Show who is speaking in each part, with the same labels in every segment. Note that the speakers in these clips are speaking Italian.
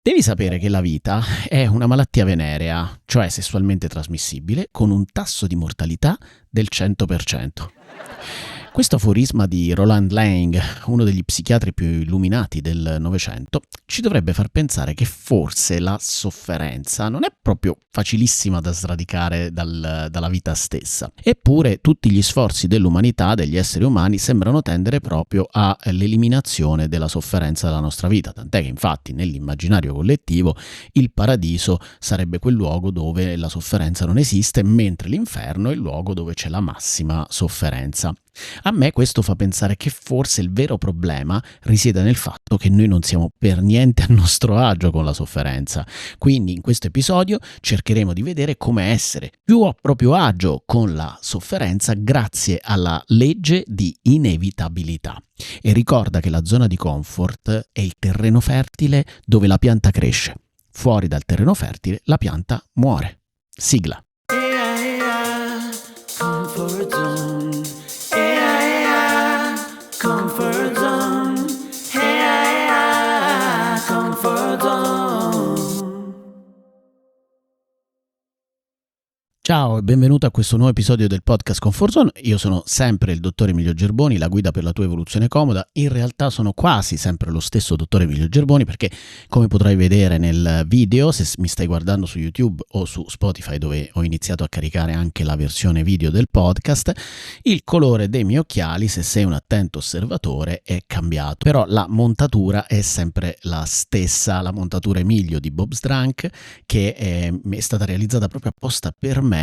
Speaker 1: Devi sapere che la vita è una malattia venerea, cioè sessualmente trasmissibile, con un tasso di mortalità del 100%. Questo aforisma di Roland Lang, uno degli psichiatri più illuminati del Novecento, ci dovrebbe far pensare che forse la sofferenza non è proprio facilissima da sradicare dalla vita stessa. Eppure tutti gli sforzi dell'umanità, degli esseri umani, sembrano tendere proprio all'eliminazione della sofferenza dalla nostra vita, tant'è che infatti nell'immaginario collettivo il paradiso sarebbe quel luogo dove la sofferenza non esiste, mentre l'inferno è il luogo dove c'è la massima sofferenza. A me questo fa pensare che forse il vero problema risieda nel fatto che noi non siamo per niente a nostro agio con la sofferenza. Quindi in questo episodio cercheremo di vedere come essere più a proprio agio con la sofferenza grazie alla legge di inevitabilità. E ricorda che la zona di comfort è il terreno fertile dove la pianta cresce. Fuori dal terreno fertile la pianta muore. Sigla.
Speaker 2: Comfort zone. Comfort zone, comfort zone.
Speaker 1: Ciao e benvenuto a questo nuovo episodio del podcast Comfort Zone. Io sono sempre il dottor Emilio Gerboni, la guida per la tua evoluzione comoda. In realtà sono quasi sempre lo stesso dottor Emilio Gerboni perché, come potrai vedere nel video, se mi stai guardando su YouTube o su Spotify, dove ho iniziato a caricare anche la versione video del podcast, il colore dei miei occhiali, se sei un attento osservatore, è cambiato. Però la montatura è sempre la stessa, la montatura Emilio di Bob's Drunk, che è stata realizzata proprio apposta per me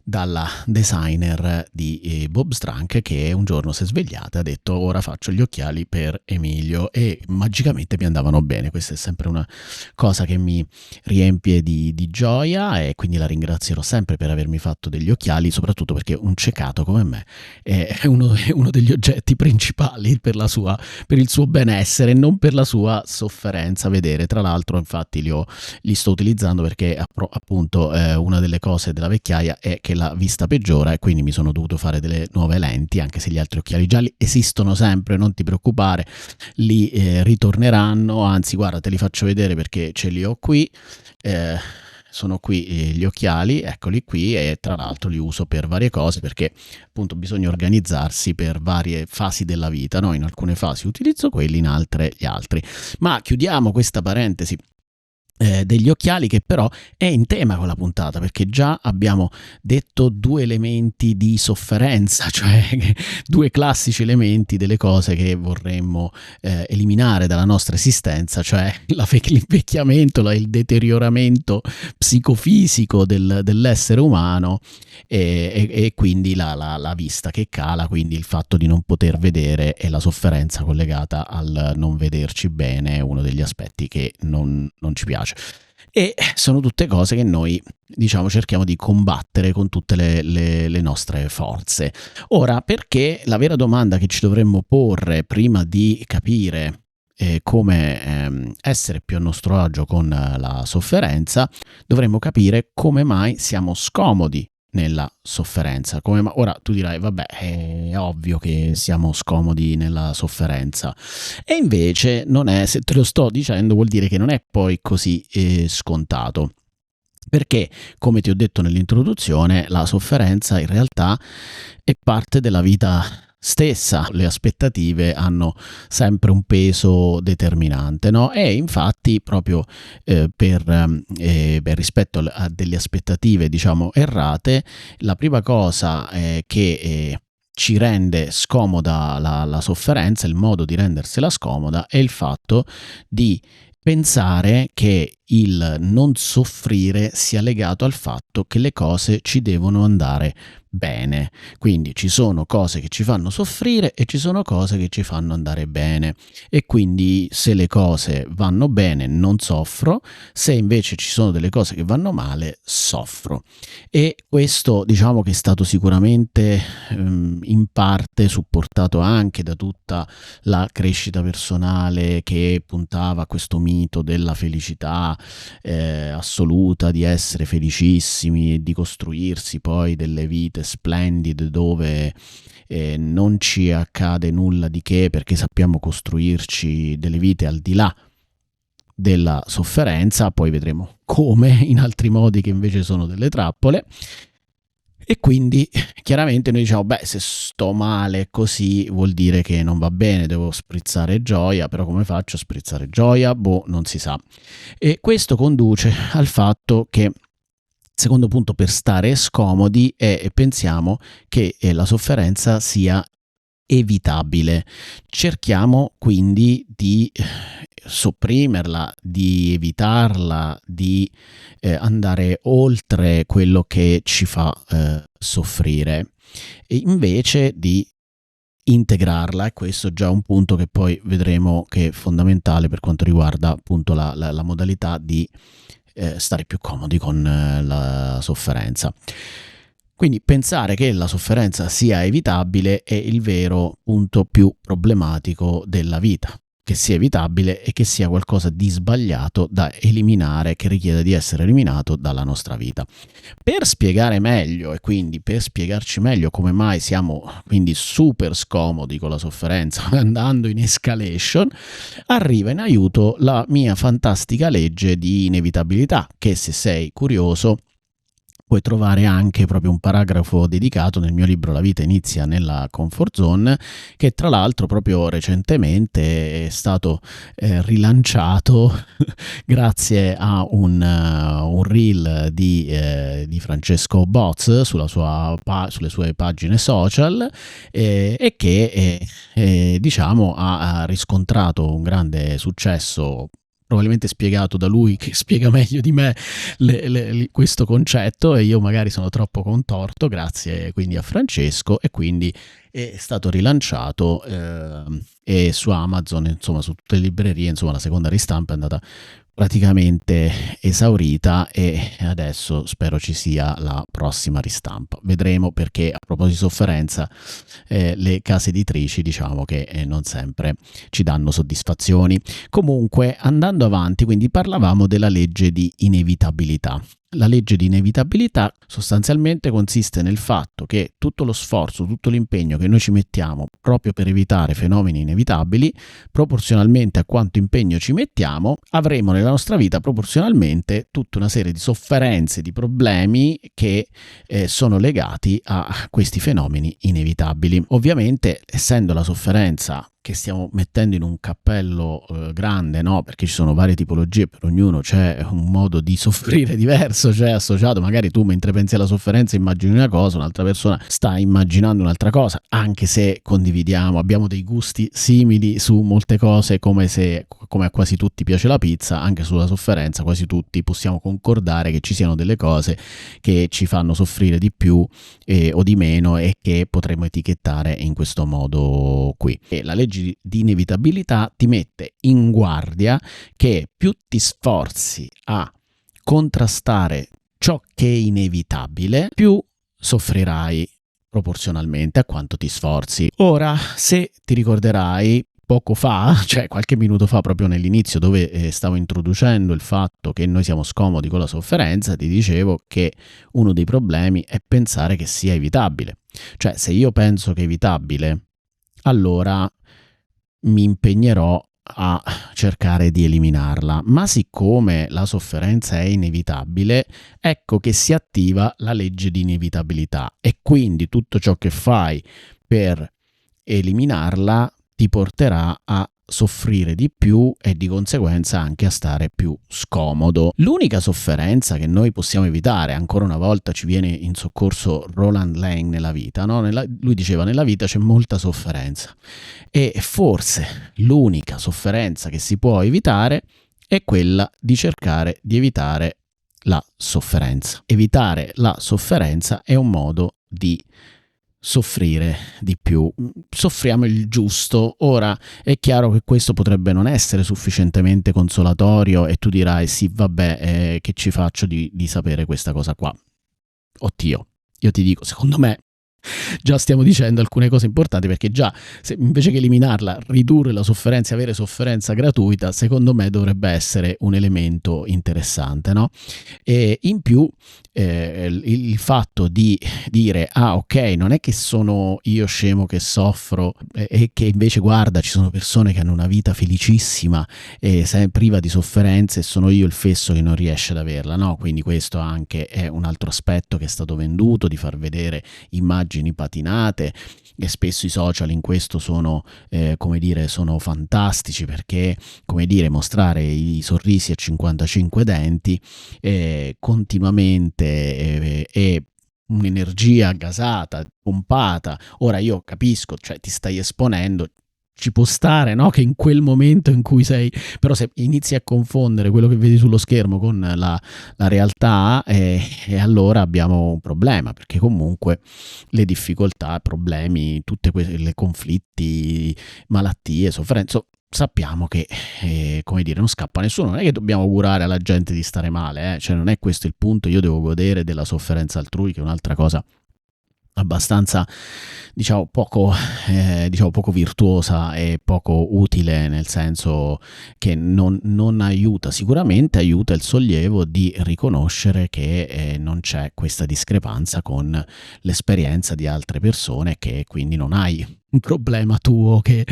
Speaker 1: dalla designer di Bob's Drunk, che un giorno si è svegliata e ha detto: ora faccio gli occhiali per Emilio, e magicamente mi andavano bene. Questa è sempre una cosa che mi riempie di gioia, e quindi la ringrazierò sempre per avermi fatto degli occhiali, soprattutto perché un ciecato come me è uno degli oggetti principali per il suo benessere, non per la sua sofferenza vedere. Tra l'altro infatti li sto utilizzando perché appunto una delle cose della vecchiaia è che la vista peggiora, e quindi mi sono dovuto fare delle nuove lenti, anche se gli altri occhiali gialli esistono sempre, non ti preoccupare, li ritorneranno. Anzi, guarda, te li faccio vedere perché ce li ho qui. Sono qui gli occhiali, eccoli qui, e tra l'altro li uso per varie cose perché appunto bisogna organizzarsi per varie fasi della vita, no? In alcune fasi utilizzo quelli, in altre gli altri. Ma chiudiamo questa parentesi degli occhiali, che però è in tema con la puntata, perché già abbiamo detto due elementi di sofferenza, cioè due classici elementi delle cose che vorremmo eliminare dalla nostra esistenza, cioè l'invecchiamento, il deterioramento psicofisico dell'essere umano, e quindi la vista che cala, quindi il fatto di non poter vedere, e la sofferenza collegata al non vederci bene è uno degli aspetti che non ci piace. E sono tutte cose che noi, diciamo, cerchiamo di combattere con tutte le nostre forze. Ora, perché la vera domanda che ci dovremmo porre prima di capire come essere più a nostro agio con la sofferenza, dovremmo capire come mai siamo scomodi nella sofferenza. Ora tu dirai: vabbè, è ovvio che siamo scomodi nella sofferenza, e invece non è. Se te lo sto dicendo vuol dire che non è poi così scontato, perché, come ti ho detto nell'introduzione, la sofferenza in realtà è parte della vita stessa. Le aspettative hanno sempre un peso determinante, no? E infatti proprio rispetto a delle aspettative, diciamo, errate, la prima cosa che ci rende scomoda la sofferenza, il modo di rendersela scomoda, è il fatto di pensare che il non soffrire sia legato al fatto che le cose ci devono andare bene. Quindi ci sono cose che ci fanno soffrire e ci sono cose che ci fanno andare bene, e quindi se le cose vanno bene non soffro, se invece ci sono delle cose che vanno male soffro. E questo, diciamo, che è stato sicuramente in parte supportato anche da tutta la crescita personale, che puntava a questo mito della felicità assoluta, di essere felicissimi e di costruirsi poi delle vite splendide dove non ci accade nulla di che, perché sappiamo costruirci delle vite al di là della sofferenza, poi vedremo come in altri modi che invece sono delle trappole. E quindi chiaramente noi diciamo, se sto male così vuol dire che non va bene, devo sprizzare gioia, però come faccio a sprizzare gioia? Non si sa. E questo conduce al fatto che, secondo punto, per stare scomodi pensiamo che la sofferenza sia evitabile. Cerchiamo quindi di sopprimerla, di evitarla, di andare oltre quello che ci fa soffrire, e invece di integrarla. E questo è già un punto che poi vedremo che è fondamentale per quanto riguarda appunto la modalità di stare più comodi con la sofferenza. Quindi pensare che la sofferenza sia evitabile è il vero punto più problematico della vita, che sia evitabile e che sia qualcosa di sbagliato da eliminare, che richiede di essere eliminato dalla nostra vita. Per spiegare meglio, e quindi per spiegarci meglio come mai siamo quindi super scomodi con la sofferenza, andando in escalation, arriva in aiuto la mia fantastica legge di inevitabilità, che, se sei curioso, puoi trovare anche proprio un paragrafo dedicato nel mio libro La vita inizia nella comfort zone, che tra l'altro proprio recentemente è stato rilanciato grazie a un reel di Francesco Boz sulle sue pagine social, e che diciamo ha riscontrato un grande successo, probabilmente spiegato da lui, che spiega meglio di me questo concetto, e io magari sono troppo contorto, grazie quindi a Francesco, e quindi è stato rilanciato e su Amazon, insomma su tutte le librerie, insomma la seconda ristampa è andata praticamente esaurita, e adesso spero ci sia la prossima ristampa. Vedremo, perché a proposito di sofferenza le case editrici diciamo che non sempre ci danno soddisfazioni. Comunque, andando avanti, quindi parlavamo della legge di inevitabilità. La legge di inevitabilità sostanzialmente consiste nel fatto che tutto lo sforzo, tutto l'impegno che noi ci mettiamo proprio per evitare fenomeni inevitabili, proporzionalmente a quanto impegno ci mettiamo, avremo nella nostra vita proporzionalmente tutta una serie di sofferenze, di problemi che sono legati a questi fenomeni inevitabili. Ovviamente, essendo la sofferenza che stiamo mettendo in un cappello grande, no? Perché ci sono varie tipologie, per ognuno c'è un modo di soffrire diverso, cioè associato, magari tu mentre pensi alla sofferenza immagini una cosa, un'altra persona sta immaginando un'altra cosa, anche se condividiamo, abbiamo dei gusti simili su molte cose, come a quasi tutti piace la pizza, anche sulla sofferenza quasi tutti possiamo concordare che ci siano delle cose che ci fanno soffrire di più o di meno, e che potremmo etichettare in questo modo qui. E la legge di inevitabilità ti mette in guardia che più ti sforzi a contrastare ciò che è inevitabile, più soffrirai proporzionalmente a quanto ti sforzi. Ora, se ti ricorderai, poco fa, cioè qualche minuto fa, proprio nell'inizio dove stavo introducendo il fatto che noi siamo scomodi con la sofferenza, ti dicevo che uno dei problemi è pensare che sia evitabile. Cioè, se io penso che è evitabile, allora mi impegnerò a cercare di eliminarla, ma siccome la sofferenza è inevitabile, ecco che si attiva la legge di inevitabilità, e quindi tutto ciò che fai per eliminarla ti porterà a soffrire di più e di conseguenza anche a stare più scomodo. L'unica sofferenza che noi possiamo evitare, ancora una volta ci viene in soccorso Roland Lang nella vita, no? Lui diceva: nella vita c'è molta sofferenza, e forse l'unica sofferenza che si può evitare è quella di cercare di evitare la sofferenza. Evitare la sofferenza è un modo di soffrire di più, soffriamo il giusto. Ora è chiaro che questo potrebbe non essere sufficientemente consolatorio, e tu dirai: sì, vabbè, che ci faccio di sapere questa cosa qua? Oddio, io ti dico, secondo me già stiamo dicendo alcune cose importanti, perché già invece che eliminarla, ridurre la sofferenza e avere sofferenza gratuita, secondo me dovrebbe essere un elemento interessante, no? E in più il fatto di dire ok, non è che sono io scemo che soffro e che invece guarda ci sono persone che hanno una vita felicissima e priva di sofferenze e sono io il fesso che non riesce ad averla, no? Quindi questo anche è un altro aspetto che è stato venduto, di far vedere immagini patinate, e spesso i social in questo sono sono fantastici, perché mostrare i sorrisi a 55 denti continuamente e un'energia gasata, pompata. Ora io capisco, cioè ti stai esponendo, ci può stare, no? Che in quel momento in cui sei, però se inizi a confondere quello che vedi sullo schermo con la realtà, e allora abbiamo un problema, perché comunque le difficoltà, problemi, tutte le conflitti, malattie, sofferenze, sappiamo che non scappa nessuno. Non è che dobbiamo augurare alla gente di stare male, cioè non è questo il punto. Io devo godere della sofferenza altrui, che è un'altra cosa abbastanza poco virtuosa e poco utile, nel senso che non aiuta. Sicuramente aiuta il sollievo di riconoscere che non c'è questa discrepanza con l'esperienza di altre persone, che quindi non hai un problema tuo che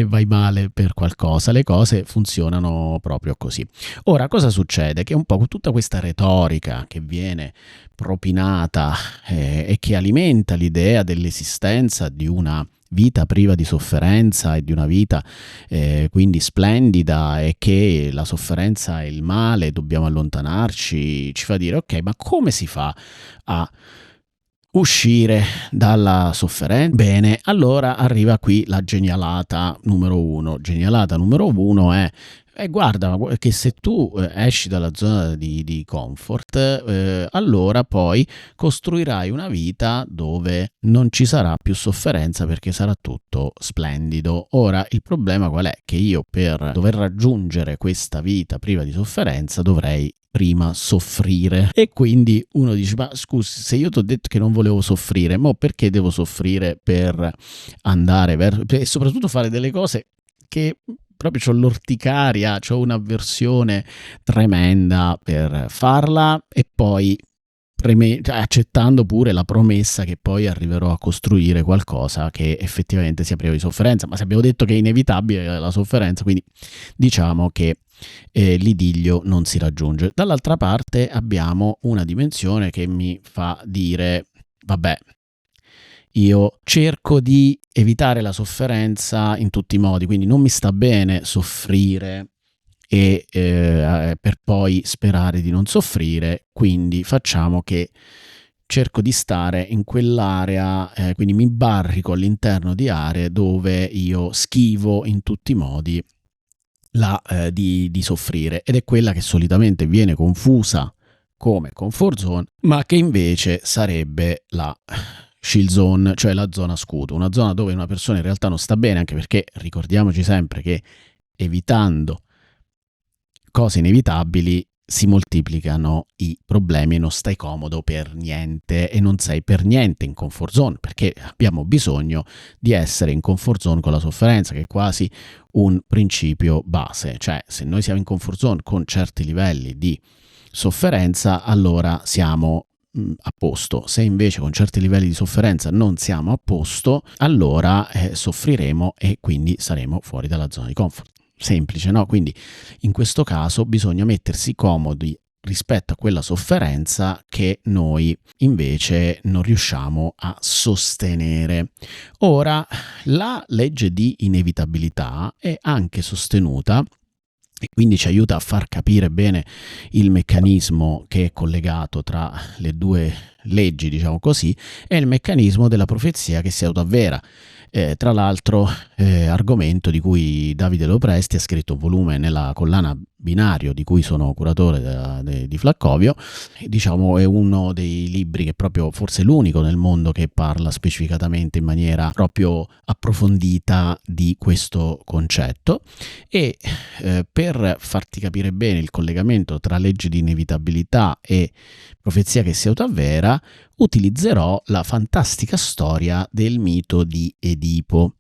Speaker 1: vai male per qualcosa. Le cose funzionano proprio così. Ora, cosa succede? Che un po' tutta questa retorica che viene propinata e che alimenta l'idea dell'esistenza di una vita priva di sofferenza e di una vita quindi splendida, e che la sofferenza è il male, dobbiamo allontanarci, ci fa dire ok, ma come si fa a uscire dalla sofferenza? Bene, allora arriva qui la genialata numero uno. Genialata numero uno è guarda che se tu esci dalla zona di comfort, allora poi costruirai una vita dove non ci sarà più sofferenza, perché sarà tutto splendido. Ora, il problema qual è? Che io, per dover raggiungere questa vita priva di sofferenza, dovrei prima soffrire. E quindi uno dice: ma scusi, se io ti ho detto che non volevo soffrire, mo perché devo soffrire per andare e soprattutto fare delle cose che proprio c'ho l'orticaria, c'ho un'avversione tremenda per farla, e poi accettando pure la promessa che poi arriverò a costruire qualcosa che effettivamente sia privo di sofferenza. Ma se abbiamo detto che è inevitabile la sofferenza, quindi diciamo che l'idillio non si raggiunge. Dall'altra parte abbiamo una dimensione che mi fa dire: vabbè, io cerco di evitare la sofferenza in tutti i modi, quindi non mi sta bene soffrire e per poi sperare di non soffrire, quindi facciamo che cerco di stare in quell'area, quindi mi barrico all'interno di aree dove io schivo in tutti i modi di soffrire, ed è quella che solitamente viene confusa come comfort zone, ma che invece sarebbe la shield zone, cioè la zona scudo, una zona dove una persona in realtà non sta bene, anche perché ricordiamoci sempre che evitando cose inevitabili si moltiplicano i problemi e non stai comodo per niente, e non sei per niente in comfort zone, perché abbiamo bisogno di essere in comfort zone con la sofferenza, che è quasi un principio base. Cioè, se noi siamo in comfort zone con certi livelli di sofferenza, allora siamo a posto. Se invece con certi livelli di sofferenza non siamo a posto, allora soffriremo e quindi saremo fuori dalla zona di comfort. Semplice, no? Quindi in questo caso bisogna mettersi comodi rispetto a quella sofferenza che noi invece non riusciamo a sostenere. Ora, la legge di inevitabilità è anche sostenuta, e quindi ci aiuta a far capire bene il meccanismo che è collegato tra le due leggi, diciamo così, è il meccanismo della profezia che si autoavvera. Tra l'altro, argomento di cui Davide Lopresti ha scritto un volume nella collana Binario, di cui sono curatore di Flaccovio. Diciamo è uno dei libri che proprio, forse l'unico nel mondo, che parla specificatamente in maniera proprio approfondita di questo concetto. E per farti capire bene il collegamento tra legge di inevitabilità e profezia che si autoavvera, ora utilizzerò la fantastica storia del mito di Edipo.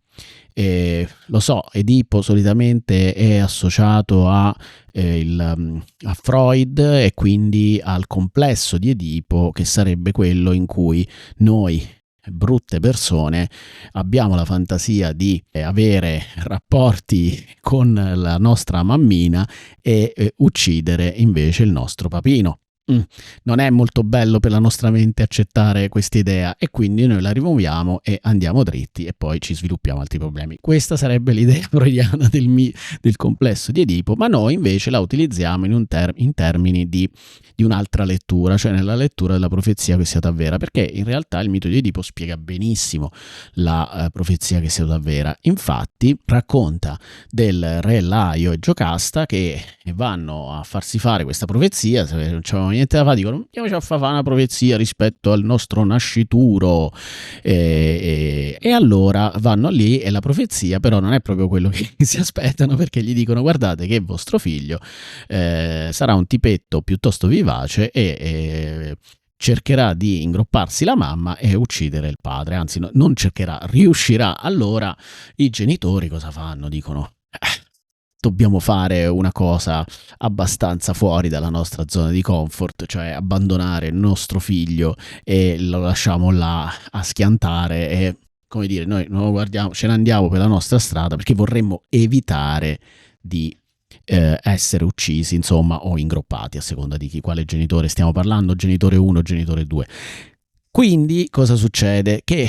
Speaker 1: Lo so, Edipo solitamente è associato a Freud e quindi al complesso di Edipo, che sarebbe quello in cui noi brutte persone abbiamo la fantasia di avere rapporti con la nostra mammina e uccidere invece il nostro papino. Non è molto bello per la nostra mente accettare questa idea e quindi noi la rimuoviamo e andiamo dritti e poi ci sviluppiamo altri problemi. Questa sarebbe l'idea freudiana del complesso di Edipo, ma noi invece la utilizziamo in termini di un'altra lettura, cioè nella lettura della profezia che sia stata vera, perché in realtà il mito di Edipo spiega benissimo la profezia che sia stata vera. Infatti racconta del re Laio e Giocasta che vanno a farsi fare questa profezia, se non c'avevano niente da fare, dicono andiamoci a fare una profezia rispetto al nostro nascituro e allora vanno lì e la profezia però non è proprio quello che si aspettano, perché gli dicono guardate che vostro figlio sarà un tipetto piuttosto vivace e cercherà di ingropparsi la mamma e uccidere il padre, anzi non cercherà, riuscirà. Allora i genitori cosa fanno? Dicono dobbiamo fare una cosa abbastanza fuori dalla nostra zona di comfort, cioè abbandonare il nostro figlio e lo lasciamo là a schiantare e, come dire, noi non lo guardiamo, ce ne andiamo per la nostra strada perché vorremmo evitare di essere uccisi, insomma, o ingroppati, a seconda di quale genitore stiamo parlando, genitore 1 o genitore 2. Quindi cosa succede? Che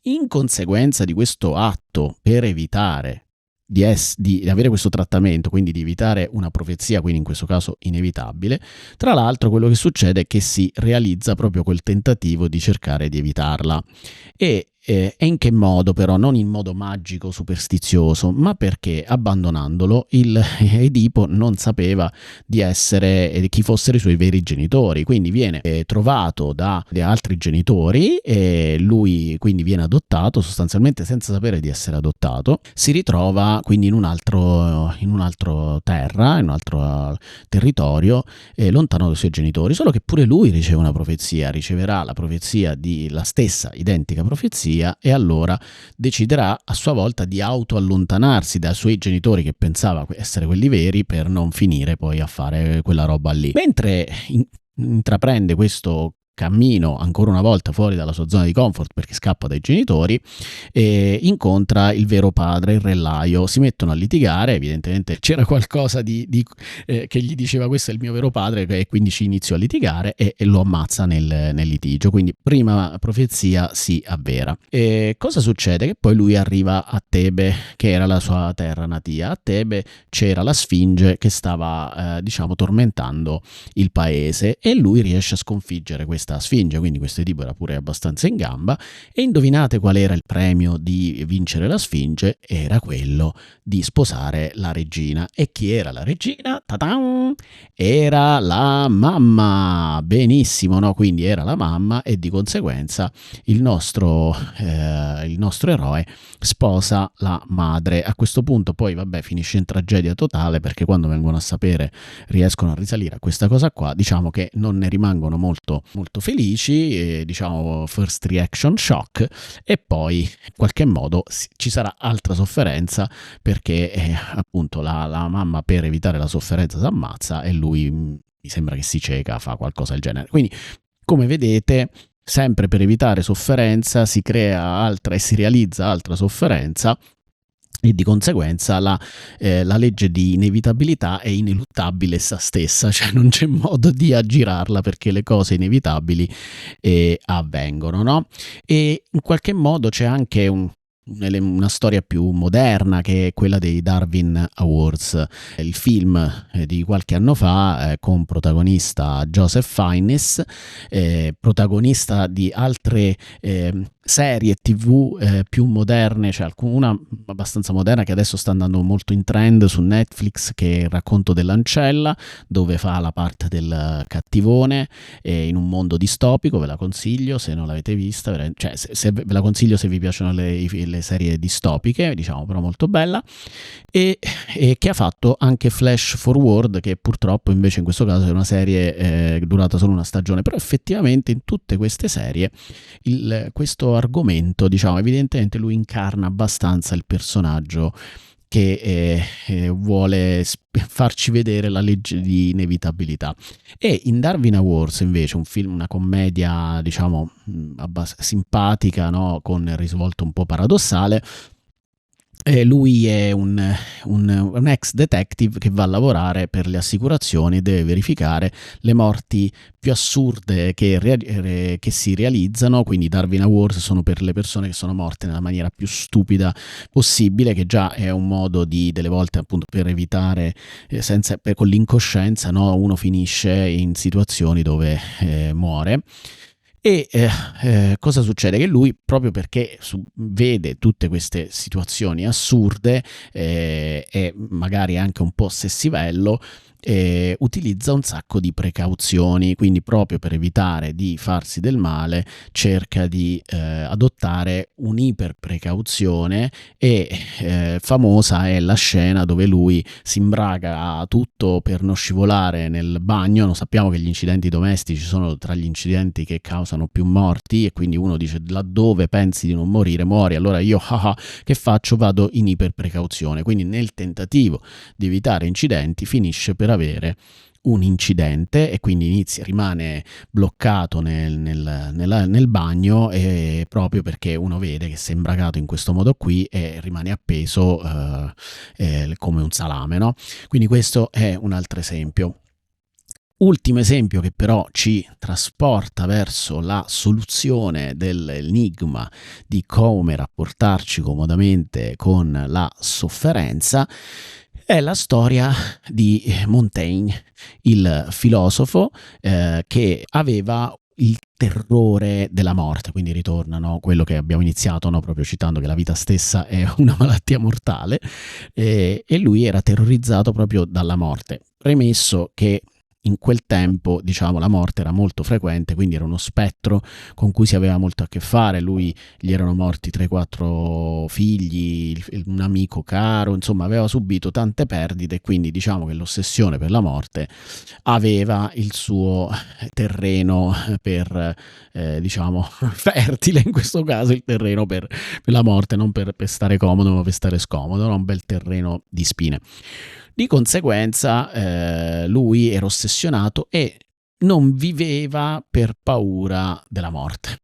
Speaker 1: in conseguenza di questo atto per evitare di avere questo trattamento, quindi di evitare una profezia, quindi in questo caso inevitabile, tra l'altro quello che succede è che si realizza proprio quel tentativo di cercare di evitarla. E in che modo però? Non in modo magico, superstizioso, ma perché abbandonandolo Edipo non sapeva di essere chi fossero i suoi veri genitori, quindi viene trovato da altri genitori e lui quindi viene adottato sostanzialmente senza sapere di essere adottato, si ritrova quindi in un altro terra, in un altro territorio lontano dai suoi genitori, solo che pure lui riceve una profezia, riceverà la profezia di la stessa identica profezia e allora deciderà a sua volta di autoallontanarsi dai suoi genitori che pensava essere quelli veri per non finire poi a fare quella roba lì. Mentre intraprende questo cammino ancora una volta fuori dalla sua zona di comfort perché scappa dai genitori e incontra il vero padre, il re Laio. Si mettono a litigare, evidentemente c'era qualcosa che gli diceva questo è il mio vero padre e quindi ci iniziò a litigare e lo ammazza nel litigio, quindi prima profezia si avvera. E cosa succede? Che poi lui arriva a Tebe, che era la sua terra natia. A Tebe c'era la Sfinge che stava tormentando il paese e lui riesce a sconfiggere questa Sfinge, quindi questo tipo era pure abbastanza in gamba. E indovinate qual era il premio di vincere la Sfinge? Era quello di sposare la regina. E chi era la regina? Ta-tan! Era la mamma. Benissimo, no? Quindi era la mamma e di conseguenza il nostro eroe sposa la madre. A questo punto poi finisce in tragedia totale, perché quando vengono a sapere riescono a risalire a questa cosa qua, diciamo che non ne rimangono molto felici, first reaction shock, e poi in qualche modo ci sarà altra sofferenza perché appunto la mamma, per evitare la sofferenza, si ammazza e lui mi sembra che si cieca, fa qualcosa del genere. Quindi come vedete, sempre per evitare sofferenza si crea altra e si realizza altra sofferenza, e di conseguenza la legge di inevitabilità è ineluttabile essa stessa, cioè non c'è modo di aggirarla perché le cose inevitabili avvengono, no? E in qualche modo c'è anche una storia più moderna, che è quella dei Darwin Awards, il film di qualche anno fa con protagonista Joseph Fiennes, protagonista di altre serie TV più moderne, cioè una abbastanza moderna che adesso sta andando molto in trend su Netflix, che è Il racconto dell'ancella, dove fa la parte del cattivone in un mondo distopico. Ve la consiglio se non l'avete vista, cioè ve la consiglio se vi piacciono le quelle serie distopiche, diciamo, però molto bella, e che ha fatto anche Flash Forward, che purtroppo invece in questo caso è una serie durata solo una stagione, però effettivamente in tutte queste serie questo argomento, diciamo, evidentemente lui incarna abbastanza il personaggio che vuole farci vedere la legge di inevitabilità. E in Darwin Awards invece, un film, una commedia diciamo simpatica, no? Con il risvolto un po' paradossale, lui è un ex detective che va a lavorare per le assicurazioni e deve verificare le morti più assurde che si realizzano. Quindi Darwin Awards sono per le persone che sono morte nella maniera più stupida possibile, che già è un modo delle volte appunto per evitare, con l'incoscienza, no? Uno finisce in situazioni dove muore. E cosa succede? Che lui, proprio perché vede tutte queste situazioni assurde e magari anche un po' ossessivello, utilizza un sacco di precauzioni, quindi proprio per evitare di farsi del male cerca di adottare un'iperprecauzione, e famosa è la scena dove lui si imbraga tutto per non scivolare nel bagno. Lo sappiamo che gli incidenti domestici sono tra gli incidenti che causano più morti, e quindi uno dice: laddove pensi di non morire muori, allora io che faccio? Vado in iperprecauzione. Quindi nel tentativo di evitare incidenti finisce per avere un incidente e quindi rimane bloccato nel bagno, proprio perché uno vede che si è imbragato in questo modo qui e rimane appeso come un salame, no? Quindi questo è un altro esempio. Ultimo esempio che però ci trasporta verso la soluzione dell'enigma di come rapportarci comodamente con la sofferenza è la storia di Montaigne, il filosofo che aveva il terrore della morte. Quindi ritorna, no, quello che abbiamo iniziato, no, proprio citando che la vita stessa è una malattia mortale, e lui era terrorizzato proprio dalla morte. Premesso che in quel tempo, diciamo, la morte era molto frequente, quindi era uno spettro con cui si aveva molto a che fare. Lui, gli erano morti 3-4 figli, un amico caro, insomma aveva subito tante perdite, quindi diciamo che l'ossessione per la morte aveva il suo terreno per diciamo fertile, in questo caso il terreno per la morte, non per stare comodo ma per stare scomodo, no? Un bel terreno di spine. Di conseguenza lui era ossessionato e non viveva per paura della morte.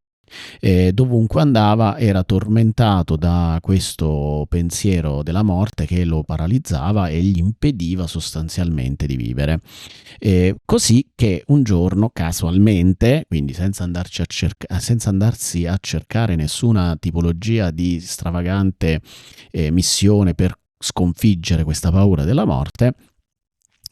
Speaker 1: Dovunque andava era tormentato da questo pensiero della morte che lo paralizzava e gli impediva sostanzialmente di vivere. Così che un giorno, casualmente, quindi senza andarsi a cercare nessuna tipologia di stravagante missione per sconfiggere questa paura della morte,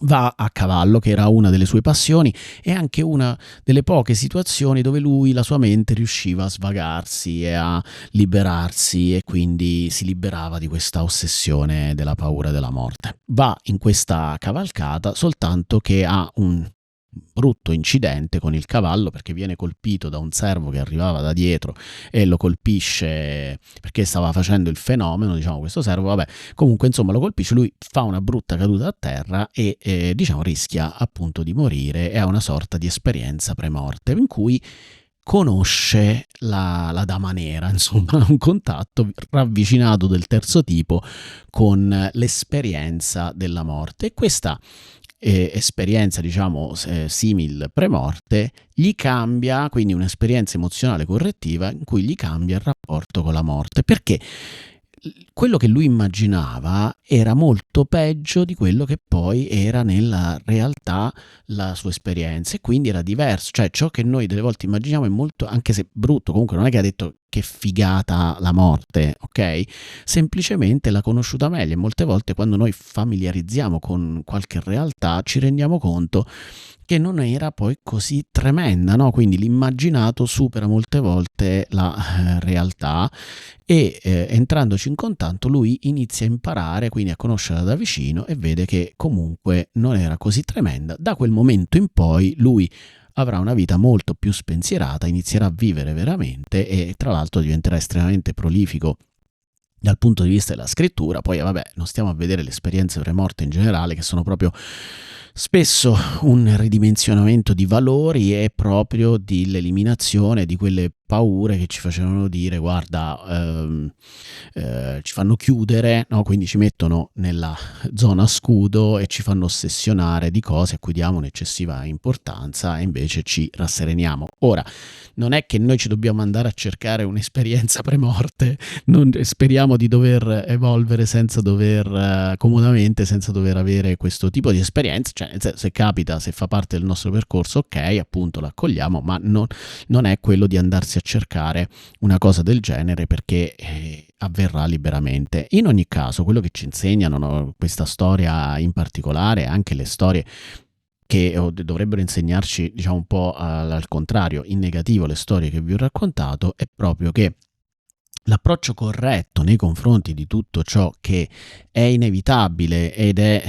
Speaker 1: va a cavallo, che era una delle sue passioni e anche una delle poche situazioni dove la sua mente riusciva a svagarsi e a liberarsi, e quindi si liberava di questa ossessione della paura della morte. Va in questa cavalcata, soltanto che ha un brutto incidente con il cavallo, perché viene colpito da un servo che arrivava da dietro e lo colpisce perché stava facendo il fenomeno, diciamo, questo servo, comunque insomma lo colpisce, lui fa una brutta caduta a terra e diciamo rischia appunto di morire, e ha una sorta di esperienza premorte in cui conosce la dama nera, insomma un contatto ravvicinato del terzo tipo con l'esperienza della morte, e questa esperienza, diciamo, simil premorte gli cambia, quindi un'esperienza emozionale correttiva in cui gli cambia il rapporto con la morte, perché quello che lui immaginava era molto peggio di quello che poi era nella realtà la sua esperienza, e quindi era diverso. Cioè ciò che noi delle volte immaginiamo è molto, anche se brutto, comunque non è che ha detto che figata la morte, ok? Semplicemente l'ha conosciuta meglio, e molte volte quando noi familiarizziamo con qualche realtà ci rendiamo conto che non era poi così tremenda, no? Quindi l'immaginato supera molte volte la realtà, e entrandoci in contatto lui inizia a imparare, quindi a conoscerla da vicino, e vede che comunque non era così tremenda. Da quel momento in poi lui avrà una vita molto più spensierata, inizierà a vivere veramente, e tra l'altro diventerà estremamente prolifico dal punto di vista della scrittura. Poi vabbè, non stiamo a vedere le esperienze premorte in generale, che sono proprio spesso un ridimensionamento di valori e proprio di l'eliminazione di quelle paure che ci facevano dire guarda, ci fanno chiudere, no? Quindi ci mettono nella zona scudo e ci fanno ossessionare di cose a cui diamo un'eccessiva importanza e invece ci rassereniamo. Ora, non è che noi ci dobbiamo andare a cercare un'esperienza premorte, speriamo di dover evolvere senza dover comodamente, senza dover avere questo tipo di esperienza, cioè se capita, se fa parte del nostro percorso, ok, appunto l'accogliamo, ma non è quello di andarsi a cercare una cosa del genere, perché avverrà liberamente. In ogni caso, quello che ci insegnano, no, questa storia in particolare, anche le storie che dovrebbero insegnarci, diciamo un po' al contrario, in negativo, le storie che vi ho raccontato, è proprio che l'approccio corretto nei confronti di tutto ciò che è inevitabile ed è,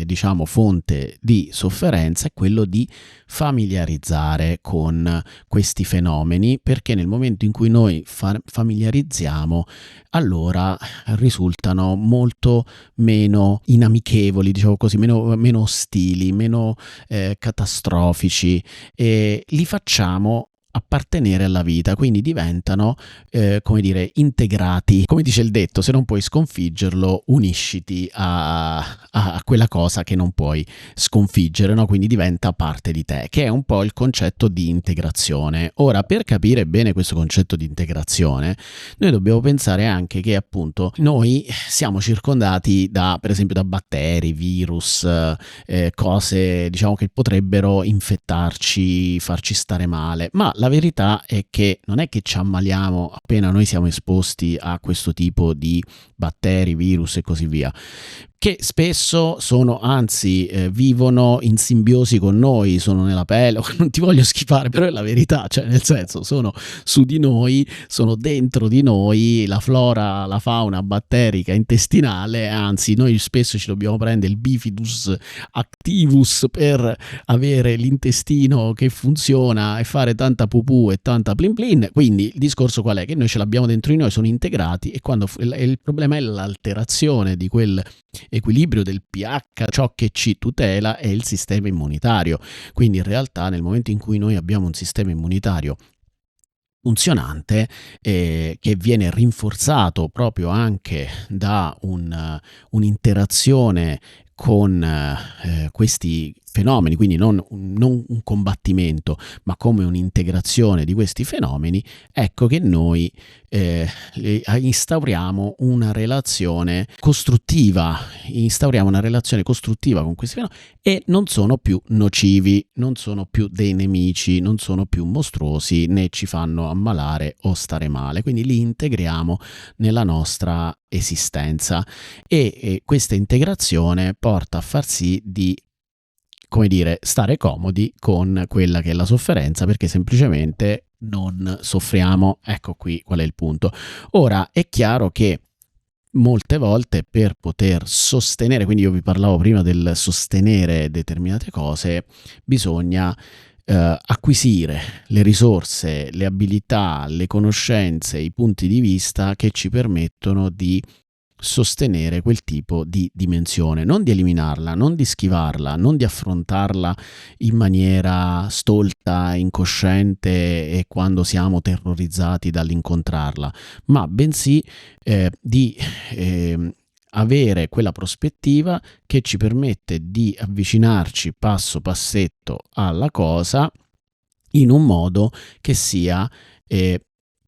Speaker 1: diciamo, fonte di sofferenza è quello di familiarizzare con questi fenomeni, perché nel momento in cui noi familiarizziamo, allora risultano molto meno inamichevoli, diciamo così, meno ostili, meno catastrofici, e li facciamo appartenere alla vita, quindi diventano come dire, integrati. Come dice il detto, se non puoi sconfiggerlo, unisciti a quella cosa che non puoi sconfiggere, no? Quindi diventa parte di te, che è un po' il concetto di integrazione. Ora, per capire bene questo concetto di integrazione, noi dobbiamo pensare anche che appunto noi siamo circondati da, per esempio, da batteri, virus, cose, diciamo, che potrebbero infettarci, farci stare male, ma la verità è che non è che ci ammaliamo appena noi siamo esposti a questo tipo di batteri, virus e così via, che spesso sono, anzi, vivono in simbiosi con noi, sono nella pelle. Non ti voglio schifare, però è la verità, cioè nel senso, sono su di noi, sono dentro di noi, la flora, la fauna batterica intestinale, anzi noi spesso ci dobbiamo prendere il bifidus activus per avere l'intestino che funziona e fare tanta pupù e tanta plin plin. Quindi il discorso qual è? Che noi ce l'abbiamo dentro di noi, sono integrati, e quando il problema è l'alterazione di quel equilibrio del pH, ciò che ci tutela è il sistema immunitario. Quindi in realtà nel momento in cui noi abbiamo un sistema immunitario funzionante, che viene rinforzato proprio anche da un'interazione con questi fenomeni, quindi non un combattimento, ma come un'integrazione di questi fenomeni, ecco che noi instauriamo una relazione costruttiva, con questi fenomeni, e non sono più nocivi, non sono più dei nemici, non sono più mostruosi, né ci fanno ammalare o stare male, quindi li integriamo nella nostra esistenza, e questa integrazione porta a far sì di, come dire, stare comodi con quella che è la sofferenza, perché semplicemente non soffriamo. Ecco qui qual è il punto. Ora è chiaro che molte volte, per poter sostenere, quindi io vi parlavo prima del sostenere determinate cose, bisogna acquisire le risorse, le abilità, le conoscenze, i punti di vista che ci permettono di sostenere quel tipo di dimensione, non di eliminarla, non di schivarla, non di affrontarla in maniera stolta, incosciente e quando siamo terrorizzati dall'incontrarla, ma bensì di avere quella prospettiva che ci permette di avvicinarci passo passetto alla cosa in un modo che sia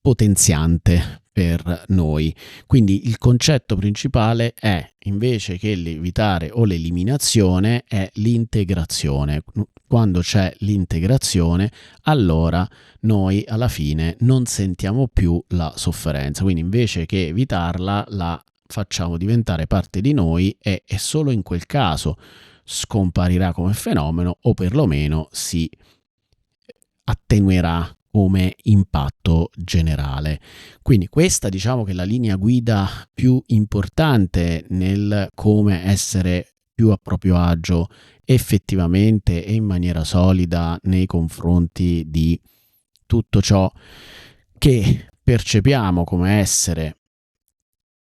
Speaker 1: potenziante per noi. Quindi il concetto principale è, invece che l'evitare o l'eliminazione, è l'integrazione. Quando c'è l'integrazione, allora noi alla fine non sentiamo più la sofferenza, quindi invece che evitarla la facciamo diventare parte di noi, e solo in quel caso scomparirà come fenomeno, o perlomeno si attenuerà come impatto generale. Quindi questa, diciamo, che è la linea guida più importante nel come essere più a proprio agio effettivamente e in maniera solida nei confronti di tutto ciò che percepiamo come essere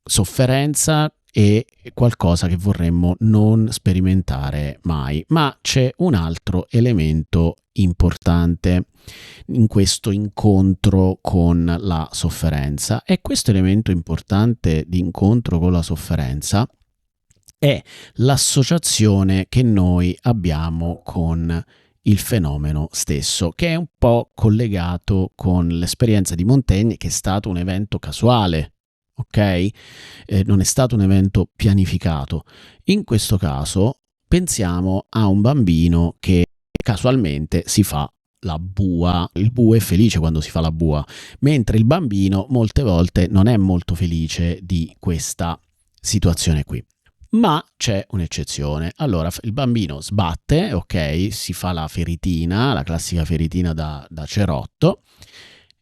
Speaker 1: sofferenza e qualcosa che vorremmo non sperimentare mai. Ma c'è un altro elemento importante in questo incontro con la sofferenza, e questo elemento importante di incontro con la sofferenza è l'associazione che noi abbiamo con il fenomeno stesso, che è un po' collegato con l'esperienza di Montaigne, che è stato un evento casuale, ok? Non è stato un evento pianificato. In questo caso pensiamo a un bambino che casualmente si fa la bua. Il bue è felice quando si fa la bua, mentre il bambino molte volte non è molto felice di questa situazione qui. Ma c'è un'eccezione. Allora il bambino sbatte, ok, si fa la feritina, la classica feritina da cerotto,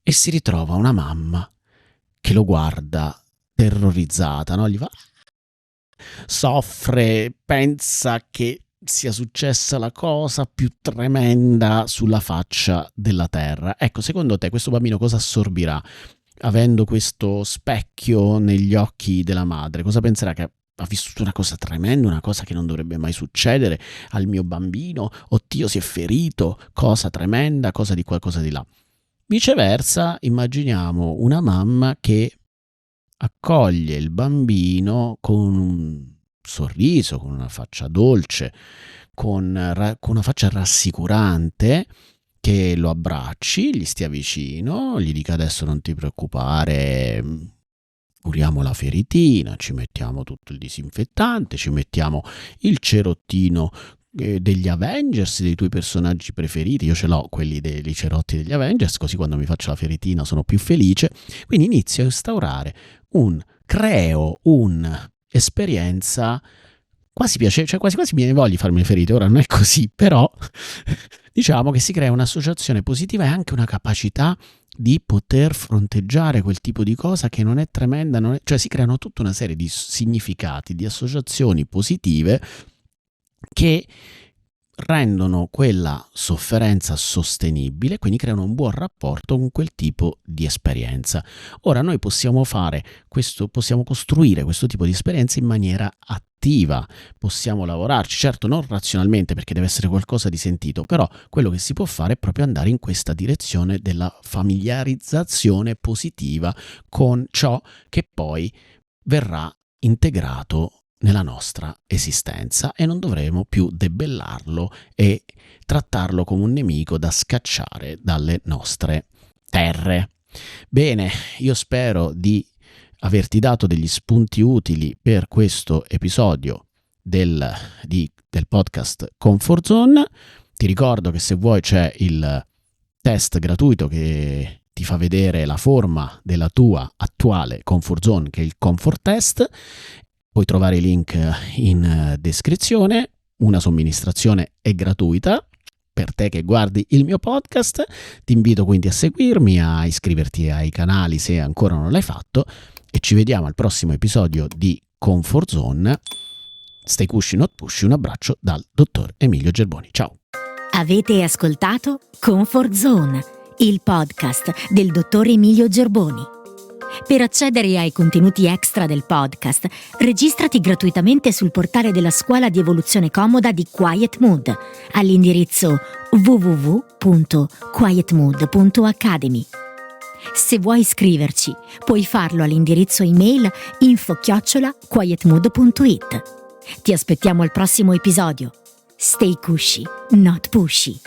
Speaker 1: e si ritrova una mamma che lo guarda terrorizzata, no? Gli fa, soffre, pensa che sia successa la cosa più tremenda sulla faccia della terra. Ecco, secondo te questo bambino cosa assorbirà avendo questo specchio negli occhi della madre? Cosa penserà? Che ha vissuto una cosa tremenda, una cosa che non dovrebbe mai succedere al mio bambino? Oddio, si è ferito, cosa tremenda, cosa di qua, cosa di là. Viceversa, immaginiamo una mamma che accoglie il bambino con un sorriso, con una faccia dolce, con una faccia rassicurante, che lo abbracci, gli stia vicino, gli dica adesso non ti preoccupare, curiamo la feritina, ci mettiamo tutto il disinfettante, ci mettiamo il cerottino degli Avengers, dei tuoi personaggi preferiti. Io ce l'ho quelli dei cerotti degli Avengers, così quando mi faccio la feritina sono più felice. Quindi inizio a instaurare creo un'esperienza quasi piacevole, cioè quasi mi voglio farmi le ferite. Ora non è così, però diciamo che si crea un'associazione positiva e anche una capacità di poter fronteggiare quel tipo di cosa che non è tremenda, cioè si creano tutta una serie di significati, di associazioni positive che rendono quella sofferenza sostenibile, quindi creano un buon rapporto con quel tipo di esperienza. Ora noi possiamo fare questo, possiamo costruire questo tipo di esperienza in maniera attiva, possiamo lavorarci, certo non razionalmente perché deve essere qualcosa di sentito, però quello che si può fare è proprio andare in questa direzione della familiarizzazione positiva con ciò che poi verrà integrato nella nostra esistenza e non dovremo più debellarlo e trattarlo come un nemico da scacciare dalle nostre terre. Bene, io spero di averti dato degli spunti utili per questo episodio del podcast Comfort Zone. Ti ricordo che se vuoi c'è il test gratuito che ti fa vedere la forma della tua attuale comfort zone, che è il comfort test. Puoi trovare i link in descrizione. Una somministrazione è gratuita per te che guardi il mio podcast. Ti invito quindi a seguirmi, a iscriverti ai canali se ancora non l'hai fatto, e ci vediamo al prossimo episodio di Comfort Zone. Stay cushy, not pushy. Un abbraccio dal dottor Emilio Gerboni. Ciao.
Speaker 3: Avete ascoltato Comfort Zone, il podcast del dottor Emilio Gerboni. Per accedere ai contenuti extra del podcast, registrati gratuitamente sul portale della Scuola di Evoluzione Comoda di Quiet Mood all'indirizzo www.quietmood.academy. Se vuoi iscriverci, puoi farlo all'indirizzo email info@quietmood.it. Ti aspettiamo al prossimo episodio. Stay cushy, not pushy.